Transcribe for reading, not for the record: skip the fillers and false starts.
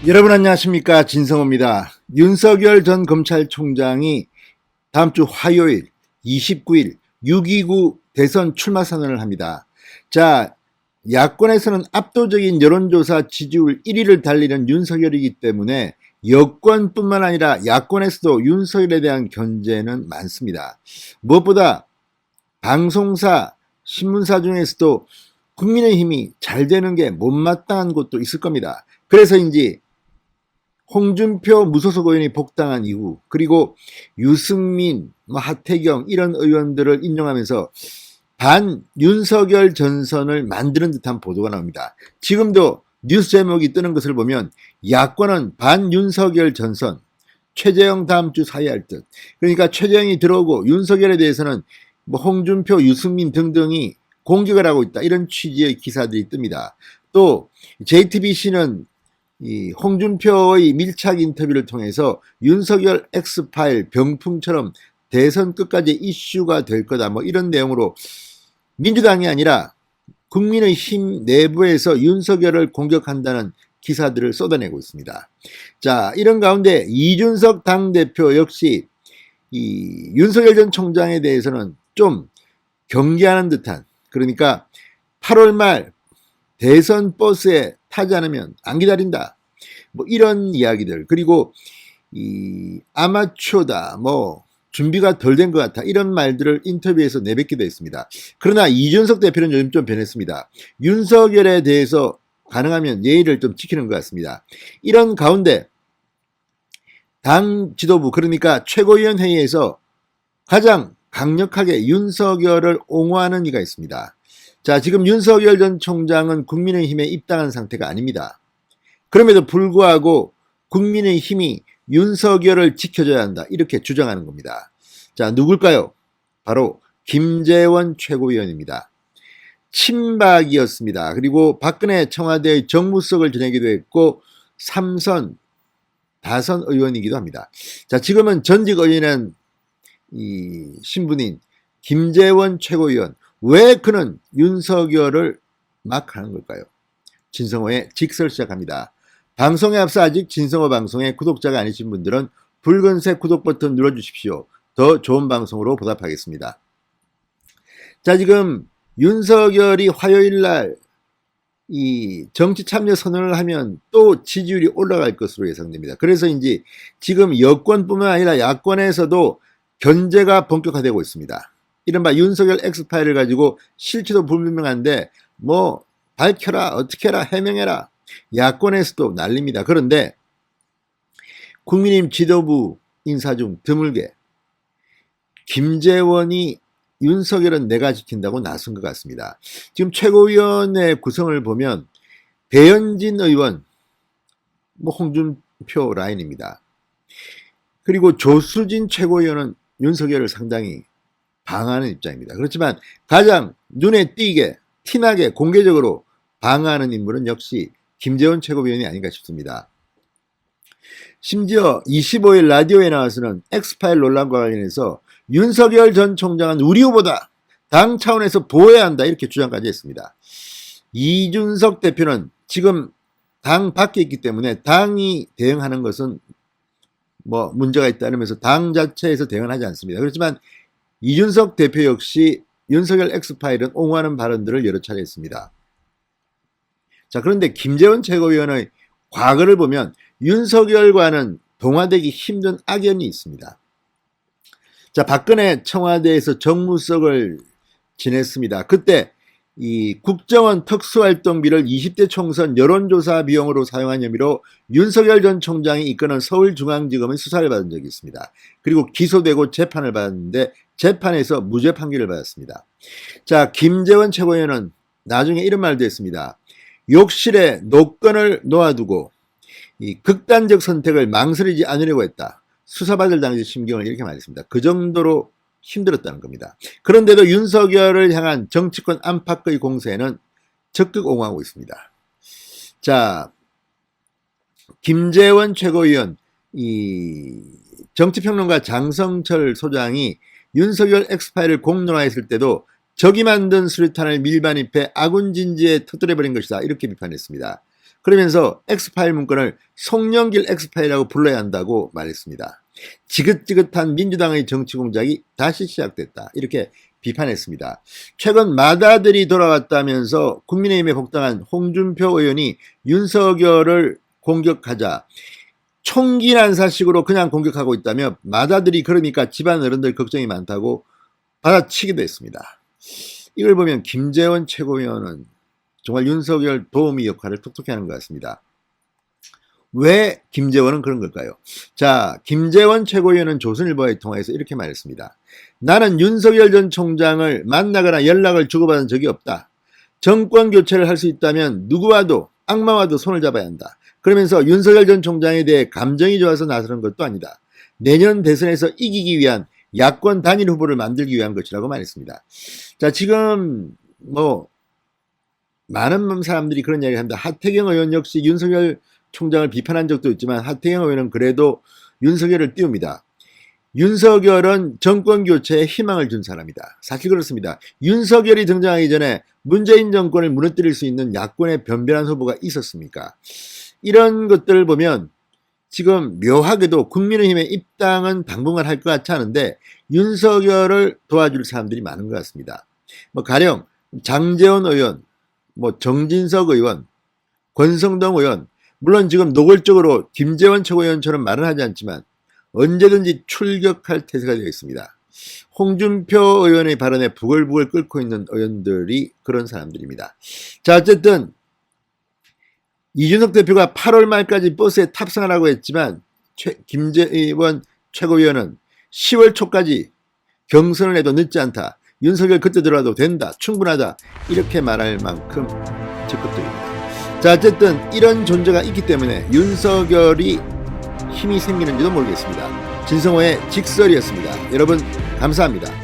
여러분 안녕하십니까, 진성호입니다. 윤석열 전 검찰총장이 다음 주 화요일 29일 6.29 대선 출마 선언을 합니다. 자, 야권에서는 압도적인 여론조사 지지율 1위를 달리는 윤석열이기 때문에 여권뿐만 아니라 야권에서도 윤석열에 대한 견제는 많습니다. 무엇보다 방송사, 신문사 중에서도 국민의힘이 잘 되는 게 못마땅한 곳도 있을 겁니다. 그래서인지 홍준표 무소속 의원이 복당한 이후, 그리고 유승민, 하태경 이런 의원들을 인용하면서 반 윤석열 전선을 만드는 듯한 보도가 나옵니다. 지금도 뉴스 제목이 뜨는 것을 보면 야권은 반 윤석열 전선, 최재형 다음 주 사의할 듯. 그러니까 최재형이 들어오고 윤석열에 대해서는 홍준표, 유승민 등등이 공격을 하고 있다, 이런 취지의 기사들이 뜹니다. 또 JTBC는 이 홍준표의 밀착 인터뷰를 통해서 윤석열 X파일 병풍처럼 대선 끝까지 이슈가 될 거다, 이런 내용으로 민주당이 아니라 국민의힘 내부에서 윤석열을 공격한다는 기사들을 쏟아내고 있습니다. 자, 이런 가운데 이준석 당대표 역시 이 윤석열 전 총장에 대해서는 좀 경계하는 듯한, 그러니까 8월 말 대선 버스에 타지 않으면 안 기다린다, 이런 이야기들, 그리고 이 아마추어다, 준비가 덜 된 것 같아, 이런 말들을 인터뷰에서 내뱉기도 했습니다. 그러나 이준석 대표는 요즘 좀 변했습니다. 윤석열에 대해서 가능하면 예의를 좀 지키는 것 같습니다. 이런 가운데 당 지도부, 그러니까 최고위원 회의에서 가장 강력하게 윤석열을 옹호하는 이가 있습니다. 자, 지금 윤석열 전 총장은 국민의힘에 입당한 상태가 아닙니다. 그럼에도 불구하고 국민의힘이 윤석열을 지켜줘야 한다, 이렇게 주장하는 겁니다. 자, 누굴까요? 바로 김재원 최고위원입니다. 친박이었습니다. 그리고 박근혜 청와대의 정무수석을 지내기도 했고 3선, 다선 의원이기도 합니다. 자, 지금은 전직 의원은 이 신분인 김재원 최고위원, 왜 그는 윤석열을 막 하는 걸까요? 진성호의 직설 시작합니다. 방송에 앞서 아직 진성호 방송의 구독자가 아니신 분들은 붉은색 구독 버튼 눌러주십시오. 더 좋은 방송으로 보답하겠습니다. 자, 지금 윤석열이 화요일날 이 정치 참여 선언을 하면 또 지지율이 올라갈 것으로 예상됩니다. 그래서인지 지금 여권뿐만 아니라 야권에서도 견제가 본격화되고 있습니다. 이른바 윤석열 X파일을 가지고 실체도 불분명한데 밝혀라, 어떻게 해라, 해명해라, 야권에서도 난립니다. 그런데 국민의힘 지도부 인사 중 드물게 김재원이 윤석열은 내가 지킨다고 나선 것 같습니다. 지금 최고위원회 구성을 보면 배현진 의원, 홍준표 라인입니다. 그리고 조수진 최고위원은 윤석열을 상당히 방어하는 입장입니다. 그렇지만 가장 눈에 띄게 티나게 공개적으로 방어하는 인물은 역시 김재원 최고위원이 아닌가 싶습니다. 심지어 25일 라디오에 나와서는 엑스파일 논란과 관련해서 윤석열 전 총장은 우리 후보다, 당 차원에서 보호해야 한다, 이렇게 주장까지 했습니다. 이준석 대표는 지금 당 밖에 있기 때문에 당이 대응하는 것은 문제가 있다면서 당 자체에서 대응하지 않습니다. 그렇지만 이준석 대표 역시 윤석열 X파일은 옹호하는 발언들을 여러 차례 했습니다. 자, 그런데 김재원 최고위원의 과거를 보면 윤석열과는 동화되기 힘든 악연이 있습니다. 자, 박근혜 청와대에서 정무수석을 지냈습니다. 그때 이 국정원 특수활동비를 20대 총선 여론조사 비용으로 사용한 혐의로 윤석열 전 총장이 이끄는 서울중앙지검의 수사를 받은 적이 있습니다. 그리고 기소되고 재판을 받았는데 재판에서 무죄 판결을 받았습니다. 자, 김재원 최고위원은 나중에 이런 말도 했습니다. 욕실에 노건을 놓아두고 이 극단적 선택을 망설이지 않으려고 했다. 수사받을 당시 심경을 이렇게 말했습니다. 그 정도로 힘들었다는 겁니다. 그런데도 윤석열을 향한 정치권 안팎의 공세에는 적극 옹호하고 있습니다. 자, 김재원 최고위원, 이 정치평론가 장성철 소장이 윤석열 X파일을 공론화했을 때도 적이 만든 수류탄을 밀반입해 아군 진지에 터뜨려버린 것이다, 이렇게 비판했습니다. 그러면서 엑스파일 문건을 송영길 엑스파일이라고 불러야 한다고 말했습니다. 지긋지긋한 민주당의 정치 공작이 다시 시작됐다. 이렇게 비판했습니다. 최근 마다들이 돌아왔다면서 국민의힘에 복당한 홍준표 의원이 윤석열을 공격하자 총기 난사식으로 그냥 공격하고 있다며 마다들이 그러니까 집안 어른들 걱정이 많다고 받아치기도 했습니다. 이걸 보면 김재원 최고위원은 정말 윤석열 도우미 역할을 톡톡히 하는 것 같습니다. 왜 김재원은 그런 걸까요? 자, 김재원 최고위원은 조선일보와의 통화에서 이렇게 말했습니다. 나는 윤석열 전 총장을 만나거나 연락을 주고받은 적이 없다. 정권 교체를 할 수 있다면 누구와도 악마와도 손을 잡아야 한다. 그러면서 윤석열 전 총장에 대해 감정이 좋아서 나서는 것도 아니다. 내년 대선에서 이기기 위한 야권 단일 후보를 만들기 위한 것이라고 말했습니다. 자, 지금 많은 사람들이 그런 이야기를 합니다. 하태경 의원 역시 윤석열 총장을 비판한 적도 있지만 하태경 의원은 그래도 윤석열을 띄웁니다. 윤석열은 정권 교체에 희망을 준 사람이다. 사실 그렇습니다. 윤석열이 등장하기 전에 문재인 정권을 무너뜨릴 수 있는 야권의 변변한 후보가 있었습니까? 이런 것들을 보면 지금 묘하게도 국민의힘의 입당은 당분간 할 것 같지 않은데 윤석열을 도와줄 사람들이 많은 것 같습니다. 가령 장제원 의원, 정진석 의원, 권성동 의원, 물론 지금 노골적으로 김재원 최고위원처럼 말은 하지 않지만 언제든지 출격할 태세가 되어 있습니다. 홍준표 의원의 발언에 부글부글 끓고 있는 의원들이 그런 사람들입니다. 자, 어쨌든 이준석 대표가 8월 말까지 버스에 탑승하라고 했지만 김재원 최고위원은 10월 초까지 경선을 해도 늦지 않다. 윤석열 그때 들어와도 된다. 충분하다. 이렇게 말할 만큼 적극적입니다. 자, 어쨌든 이런 존재가 있기 때문에 윤석열이 힘이 생기는지도 모르겠습니다. 진성호의 직설이었습니다. 여러분 감사합니다.